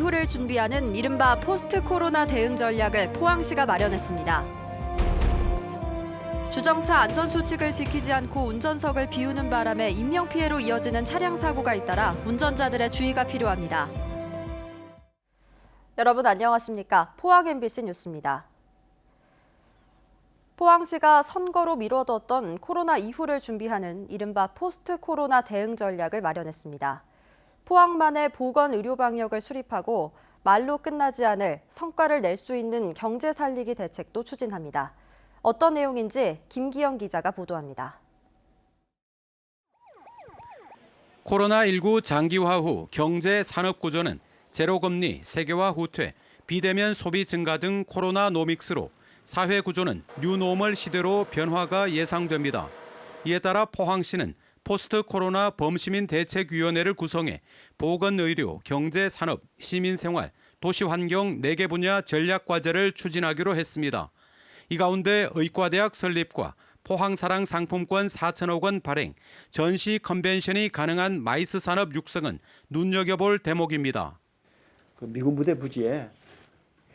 이후를 준비하는 이른바 포스트 코로나 대응 전략을 포항시가 마련했습니다. 주정차 안전수칙을 지키지 않고 운전석을 비우는 바람에 인명피해로 이어지는 차량 사고가 잇따라 운전자들의 주의가 필요합니다. 여러분 안녕하십니까? 포항 MBC 뉴스입니다. 포항시가 선거로 미뤄뒀던 코로나 이후를 준비하는 이른바 포스트 코로나 대응 전략을 마련했습니다. 포항만의 보건 의료 방역을 수립하고 말로 끝나지 않을 성과를 낼 수 있는 경제 살리기 대책도 추진합니다. 어떤 내용인지 김기영 기자가 보도합니다. 코로나19 장기화 후 경제 산업 구조는 제로금리, 세계화 후퇴, 비대면 소비 증가 등 코로나 노믹스로 사회 구조는 뉴노멀 시대로 변화가 예상됩니다. 이에 따라 포항시는 포스트 코로나 범시민 대책위원회를 구성해 보건의료, 경제산업, 시민생활, 도시환경 4개 분야 전략과제를 추진하기로 했습니다. 이 가운데 의과대학 설립과 포항사랑 상품권 4천억 원 발행, 전시 컨벤션이 가능한 마이스 산업 육성은 눈여겨볼 대목입니다. 미군 부대 부지에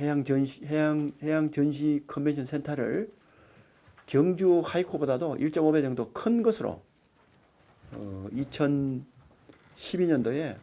해양 전시 컨벤션 센터를 경주 하이코보다도 1.5배 정도 큰 것으로 2012년도에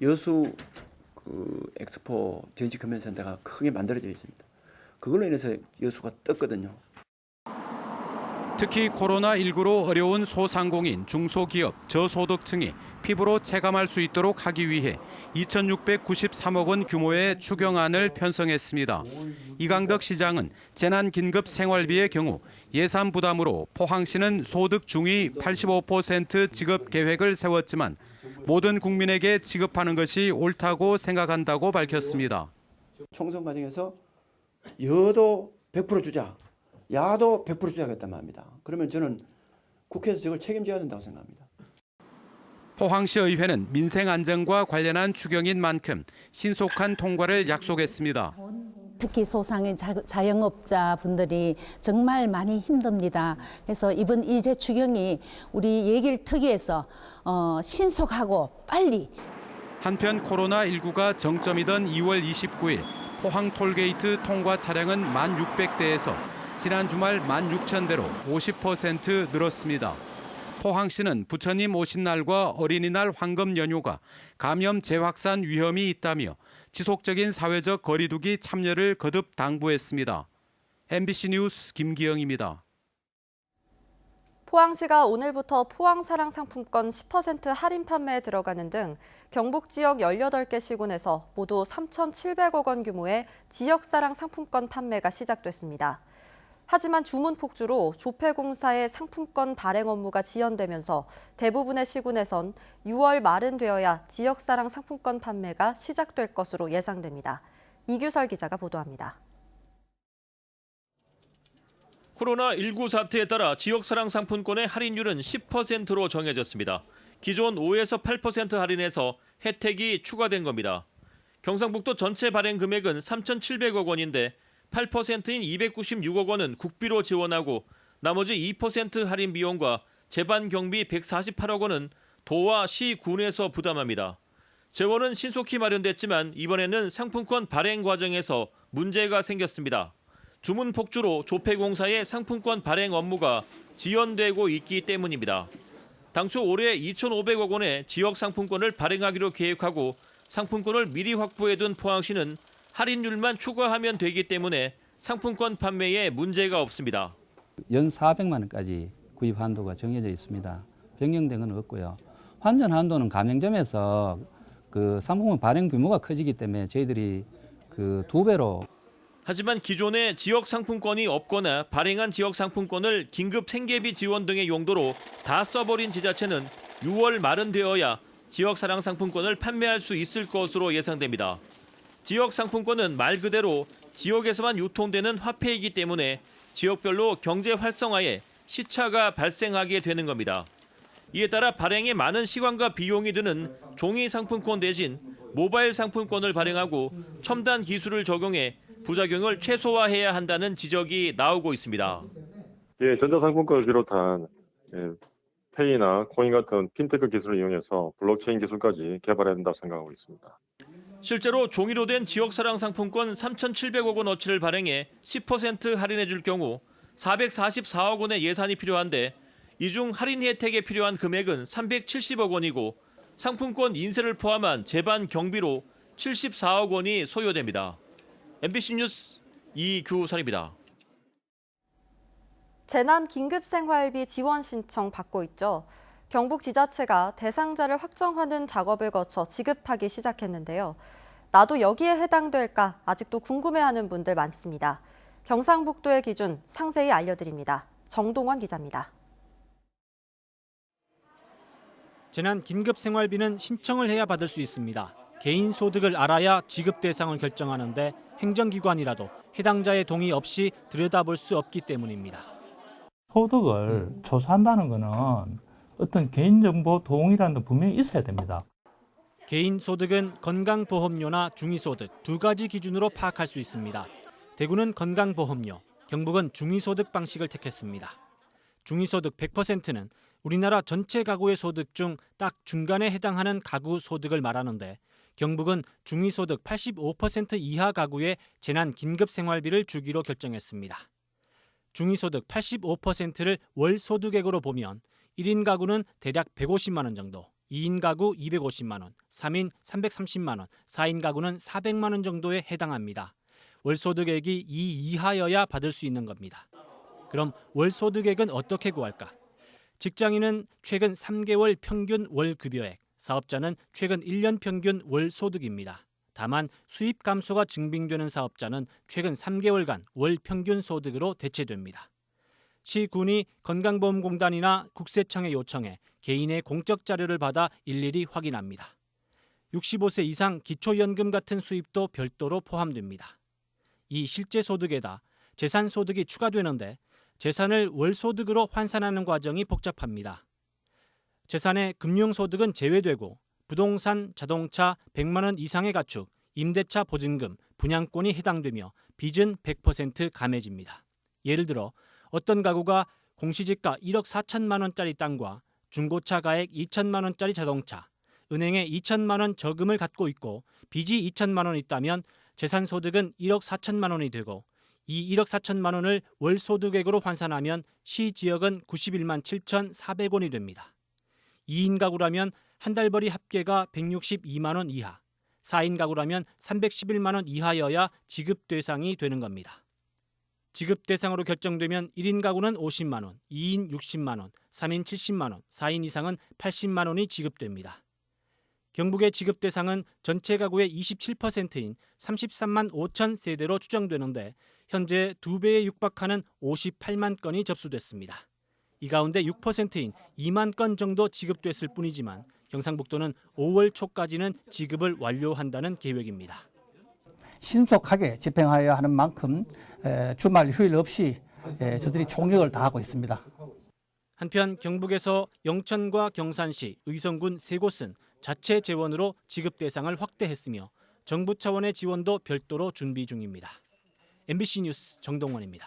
여수 엑스포 전시 컨벤션 센터가 크게 만들어져 있습니다. 그걸로 인해서 여수가 떴거든요. 특히 코로나19로 어려운 소상공인, 중소기업, 저소득층이 피부로 체감할 수 있도록 하기 위해 2,693억 원 규모의 추경안을 편성했습니다. 이강덕 시장은 재난긴급생활비의 경우 예산 부담으로 포항시는 소득 중위 85% 지급 계획을 세웠지만 모든 국민에게 지급하는 것이 옳다고 생각한다고 밝혔습니다. 총선 과정에서 여도 100% 주자, 야도 100% 주자겠단 말입니다. 그러면 저는 국회에서 저걸 책임져야 된다고 생각합니다. 포항시 의회는 민생 안정과 관련한 추경인 만큼 신속한 통과를 약속했습니다. 특히 소상인 자영업자분들이 정말 많이 힘듭니다. 그래서 이번 1회 추경이 우리 얘기를 특위에서 신속하고 빨리. 한편 코로나19가 정점이던 2월 29일 포항 톨게이트 통과 차량은 1,600대에서 지난 주말 16,000대로 50% 늘었습니다. 포항시는 부처님 오신 날과 어린이날 황금 연휴가 감염 재확산 위험이 있다며 지속적인 사회적 거리두기 참여를 거듭 당부했습니다. MBC 뉴스 김기영입니다. 포항시가 오늘부터 포항사랑 상품권 10% 할인 판매에 들어가는 등 경북 지역 18개 시군에서 모두 3,700억 원 규모의 지역사랑 상품권 판매가 시작됐습니다. 하지만 주문 폭주로 조폐공사의 상품권 발행 업무가 지연되면서 대부분의 시군에선 6월 말은 되어야 지역사랑 상품권 판매가 시작될 것으로 예상됩니다. 이규설 기자가 보도합니다. 코로나19 사태에 따라 지역사랑 상품권의 할인율은 10%로 정해졌습니다. 기존 5에서 8% 할인해서 혜택이 추가된 겁니다. 경상북도 전체 발행 금액은 3,700억 원인데 8%인 296억 원은 국비로 지원하고 나머지 2% 할인 비용과 재반 경비 148억 원은 도와 시, 군에서 부담합니다. 재원은 신속히 마련됐지만 이번에는 상품권 발행 과정에서 문제가 생겼습니다. 주문 폭주로 조폐공사의 상품권 발행 업무가 지연되고 있기 때문입니다. 당초 올해 2,500억 원의 지역 상품권을 발행하기로 계획하고 상품권을 미리 확보해둔 포항시는 할인율만 추가하면 되기 때문에 상품권 판매에 문제가 없습니다. 연 400만 원까지 구입 한도가 정해져 있습니다. 변경된 건 없고요. 환전 한도는 가맹점에서 그 상품권 발행 규모가 커지기 때문에 저희들이 그 2배로. 하지만 기존에 지역 상품권이 없거나 발행한 지역 상품권을 긴급 생계비 지원 등의 용도로 다 써버린 지자체는 6월 말은 되어야 지역 사랑 상품권을 판매할 수 있을 것으로 예상됩니다. 지역 상품권은 말 그대로 지역에서만 유통되는 화폐이기 때문에 지역별로 경제 활성화에 시차가 발생하게 되는 겁니다. 이에 따라 발행에 많은 시간과 비용이 드는 종이 상품권 대신 모바일 상품권을 발행하고 첨단 기술을 적용해 부작용을 최소화해야 한다는 지적이 나오고 있습니다. 전자상품권을 비롯한 페이나 코인 같은 핀테크 기술을 이용해서 블록체인 기술까지 개발해야 된다고 생각하고 있습니다. 실제로 종이로 된 지역사랑 상품권 3,700억 원어치를 발행해 10% 할인해 줄 경우 444억 원의 예산이 필요한데 이 중 할인 혜택에 필요한 금액은 370억 원이고 상품권 인쇄를 포함한 제반 경비로 74억 원이 소요됩니다. MBC 뉴스 이규선입니다. 재난 긴급생활비 지원 신청 받고 있죠. 경북 지자체가 대상자를 확정하는 작업을 거쳐 지급하기 시작했는데요. 나도 여기에 해당될까 아직도 궁금해하는 분들 많습니다. 경상북도의 기준 상세히 알려드립니다. 정동원 기자입니다. 재난 긴급생활비는 신청을 해야 받을 수 있습니다. 개인 소득을 알아야 지급 대상을 결정하는데 행정기관이라도 해당자의 동의 없이 들여다볼 수 없기 때문입니다. 소득을 조사한다는 것은 어떤 개인정보 동의라는 게 분명히 있어야 됩니다. 개인 소득은 건강보험료나 중위소득 두 가지 기준으로 파악할 수 있습니다. 대구는 건강보험료, 경북은 중위소득 방식을 택했습니다. 중위소득 100%는 우리나라 전체 가구의 소득 중 딱 중간에 해당하는 가구 소득을 말하는데 경북은 중위소득 85% 이하 가구에 재난 긴급생활비를 주기로 결정했습니다. 중위소득 85%를 월 소득액으로 보면 1인 가구는 대략 150만 원 정도, 2인 가구 250만 원, 3인 330만 원, 4인 가구는 400만 원 정도에 해당합니다. 월 소득액이 이 이하여야 받을 수 있는 겁니다. 그럼 월 소득액은 어떻게 구할까? 직장인은 최근 3개월 평균 월 급여액, 사업자는 최근 1년 평균 월 소득입니다. 다만 수입 감소가 증빙되는 사업자는 최근 3개월간 월 평균 소득으로 대체됩니다. 시군이 건강보험공단이나 국세청에 요청해 개인의 공적 자료를 받아 일일이 확인합니다. 65세 이상 기초연금 같은 수입도 별도로 포함됩니다. 이 실제 소득에다 재산소득이 추가되는데 재산을 월소득으로 환산하는 과정이 복잡합니다. 재산의 금융소득은 제외되고 부동산, 자동차, 100만 원 이상의 가축, 임대차 보증금, 분양권이 해당되며 빚은 100% 감해집니다. 예를 들어 어떤 가구가 공시지가 1억 4천만 원짜리 땅과 중고차 가액 2천만 원짜리 자동차, 은행에 2천만 원 저금을 갖고 있고 빚이 2천만 원 있다면 재산소득은 1억 4천만 원이 되고 이 1억 4천만 원을 월소득액으로 환산하면 시지역은 91만 7,400원이 됩니다. 2인 가구라면 한 달벌이 합계가 162만 원 이하, 4인 가구라면 311만 원 이하여야 지급 대상이 되는 겁니다. 지급 대상으로 결정되면 1인 가구는 50만 원, 2인 60만 원, 3인 70만 원, 4인 이상은 80만 원이 지급됩니다. 경북의 지급 대상은 전체 가구의 27%인 33만 5천 세대로 추정되는데 현재 2배에 육박하는 58만 건이 접수됐습니다. 이 가운데 6%인 2만 건 정도 지급됐을 뿐이지만 경상북도는 5월 초까지는 지급을 완료한다는 계획입니다. 신속하게 집행하여야 하는 만큼 주말 휴일 없이 저들이 총력을 다하고 있습니다. 한편 경북에서 영천과 경산시, 의성군 세 곳은 자체 재원으로 지급 대상을 확대했으며 정부 차원의 지원도 별도로 준비 중입니다. MBC 뉴스 정동원입니다.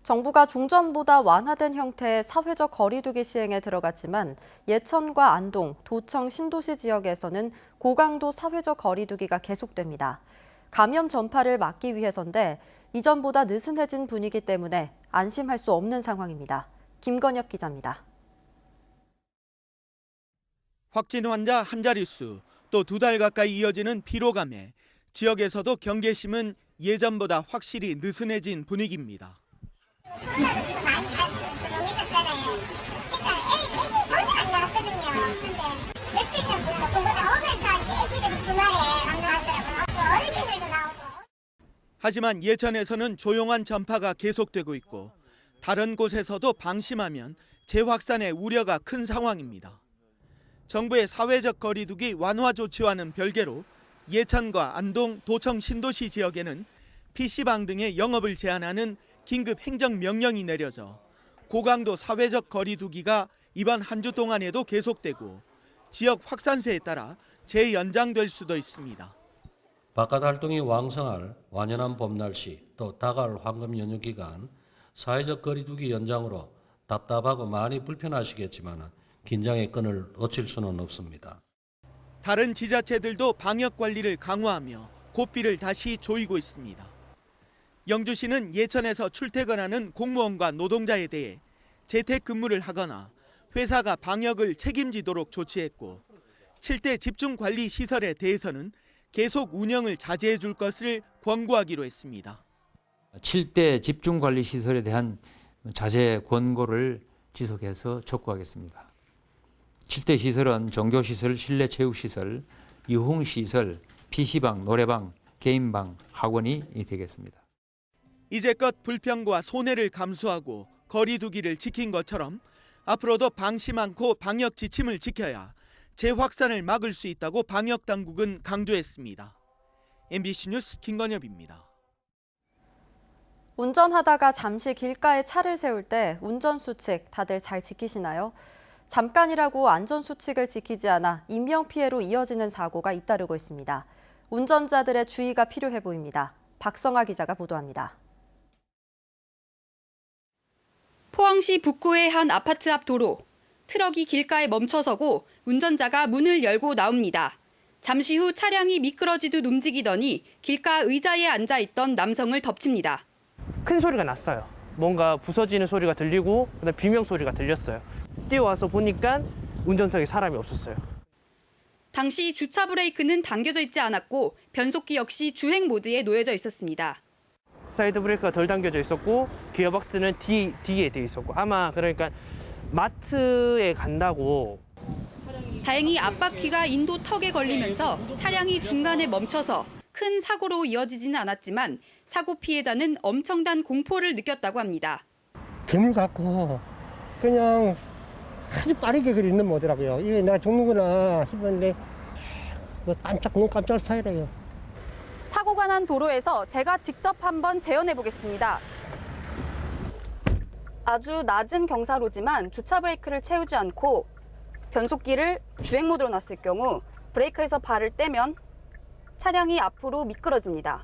정부가 종전보다 완화된 형태의 사회적 거리두기 시행에 들어갔지만 예천과 안동, 도청 신도시 지역에서는 고강도 사회적 거리두기가 계속됩니다. 감염 전파를 막기 위해서인데 이전보다 느슨해진 분위기 때문에 안심할 수 없는 상황입니다. 김건엽 기자입니다. 확진 환자 한 자릿수, 또 2달 가까이 이어지는 피로감에 지역에서도 경계심은 예전보다 확실히 느슨해진 분위기입니다. 하지만 예천에서는 조용한 전파가 계속되고 있고 다른 곳에서도 방심하면 재확산의 우려가 큰 상황입니다. 정부의 사회적 거리두기 완화 조치와는 별개로 예천과 안동, 도청 신도시 지역에는 PC방 등의 영업을 제한하는 긴급 행정명령이 내려져 고강도 사회적 거리두기가 이번 한 주 동안에도 계속되고 지역 확산세에 따라 재연장될 수도 있습니다. 바깥 활동이 왕성할 완연한 봄 날씨 또 다가올 황금 연휴 기간 사회적 거리두기 연장으로 답답하고 많이 불편하시겠지만 긴장의 끈을 놓칠 수는 없습니다. 다른 지자체들도 방역 관리를 강화하며 고삐를 다시 조이고 있습니다. 영주시는 예천에서 출퇴근하는 공무원과 노동자에 대해 재택근무를 하거나 회사가 방역을 책임지도록 조치했고 7대 집중관리시설에 대해서는 계속 운영을 자제해 줄 것을 권고하기로 했습니다. 7대 집중관리시설에 대한 자제 권고를 지속해서 촉구하겠습니다. 7대 시설은 종교시설, 실내체육시설, 유흥시설, PC방, 노래방, 개인방, 학원이 되겠습니다. 이제껏 불평과 손해를 감수하고 거리 두기를 지킨 것처럼 앞으로도 방심 않고 방역 지침을 지켜야 재확산을 막을 수 있다고 방역 당국은 강조했습니다. MBC 뉴스 김건엽입니다. 운전하다가 잠시 길가에 차를 세울 때 운전수칙 다들 잘 지키시나요? 잠깐이라고 안전수칙을 지키지 않아 인명피해로 이어지는 사고가 잇따르고 있습니다. 운전자들의 주의가 필요해 보입니다. 박성아 기자가 보도합니다. 포항시 북구의 한 아파트 앞 도로. 트럭이 길가에 멈춰서고 운전자가 문을 열고 나옵니다. 잠시 후 차량이 미끄러지듯 움직이더니 길가 의자에 앉아있던 남성을 덮칩니다. 큰 소리가 났어요. 뭔가 부서지는 소리가 들리고 그다음 비명 소리가 들렸어요. 뛰어와서 보니까 운전석에 사람이 없었어요. 당시 주차 브레이크는 당겨져 있지 않았고 변속기 역시 주행 모드에 놓여져 있었습니다. 사이드 브레이크가 덜 당겨져 있었고 기어박스는 뒤에 돼 있었고 아마 그러니까 마트에 간다고. 다행히 앞바퀴가 인도 턱에 걸리면서 차량이 중간에 멈춰서 큰 사고로 이어지지는 않았지만 사고 피해자는 엄청난 공포를 느꼈다고 합니다. 괴물 같고 그냥 아주 빠르게 그리는 모드라고요. 이게 내가 죽는구나 싶었는데 눈 깜짝 사야 돼요. 사고가 난 도로에서 제가 직접 한번 재현해 보겠습니다. 아주 낮은 경사로지만 주차 브레이크를 채우지 않고 변속기를 주행 모드로 놨을 경우 브레이크에서 발을 떼면 차량이 앞으로 미끄러집니다.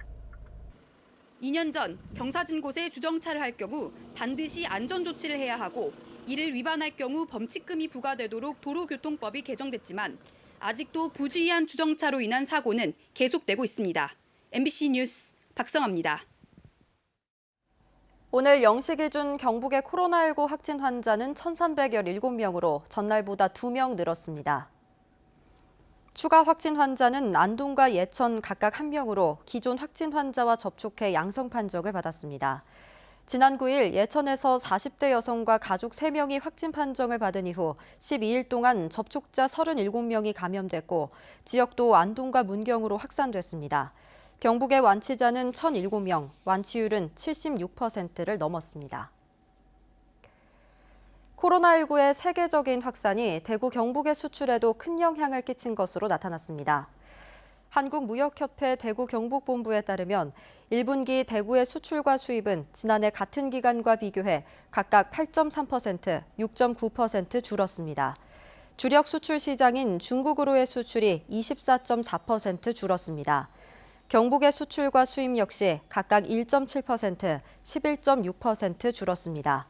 2년 전 경사진 곳에 주정차를 할 경우 반드시 안전조치를 해야 하고 이를 위반할 경우 범칙금이 부과되도록 도로교통법이 개정됐지만 아직도 부주의한 주정차로 인한 사고는 계속되고 있습니다. MBC 뉴스 박성아입니다. 오늘 0시 기준 경북의 코로나19 확진 환자는 1,317명으로 전날보다 2명 늘었습니다. 추가 확진 환자는 안동과 예천 각각 1명으로 기존 확진 환자와 접촉해 양성 판정을 받았습니다. 지난 9일 예천에서 40대 여성과 가족 3명이 확진 판정을 받은 이후 12일 동안 접촉자 37명이 감염됐고 지역도 안동과 문경으로 확산됐습니다. 경북의 완치자는 1,007명, 완치율은 76%를 넘었습니다. 코로나19의 세계적인 확산이 대구 경북의 수출에도 큰 영향을 끼친 것으로 나타났습니다. 한국무역협회 대구 경북본부에 따르면 1분기 대구의 수출과 수입은 지난해 같은 기간과 비교해 각각 8.3%, 6.9% 줄었습니다. 주력 수출 시장인 중국으로의 수출이 24.4% 줄었습니다. 경북의 수출과 수입 역시 각각 1.7%, 11.6% 줄었습니다.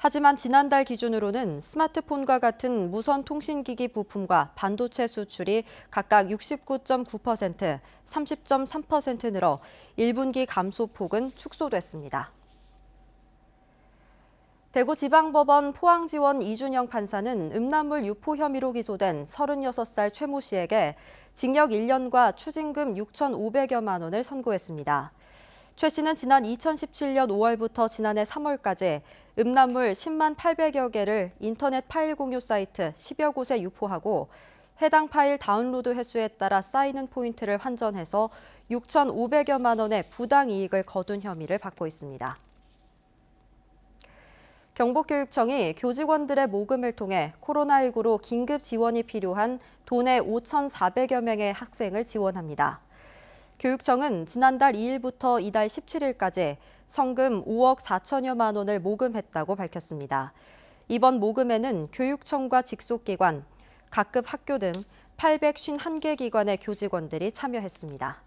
하지만 지난달 기준으로는 스마트폰과 같은 무선 통신기기 부품과 반도체 수출이 각각 69.9%, 30.3% 늘어 1분기 감소폭은 축소됐습니다. 대구지방법원 포항지원 이준영 판사는 음란물 유포 혐의로 기소된 36살 최 모 씨에게 징역 1년과 추징금 6,500여만 원을 선고했습니다. 최 씨는 지난 2017년 5월부터 지난해 3월까지 음란물 10만 800여 개를 인터넷 파일 공유 사이트 10여 곳에 유포하고 해당 파일 다운로드 횟수에 따라 쌓이는 포인트를 환전해서 6,500여만 원의 부당이익을 거둔 혐의를 받고 있습니다. 경북교육청이 교직원들의 모금을 통해 코로나19로 긴급 지원이 필요한 도내 5,400여 명의 학생을 지원합니다. 교육청은 지난달 2일부터 이달 17일까지 성금 5억 4천여만 원을 모금했다고 밝혔습니다. 이번 모금에는 교육청과 직속기관, 각급 학교 등 851개 기관의 교직원들이 참여했습니다.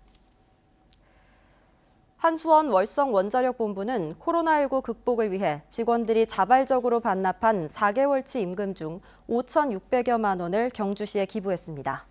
한수원 월성원자력본부는 코로나19 극복을 위해 직원들이 자발적으로 반납한 4개월치 임금 중 5,600여만 원을 경주시에 기부했습니다.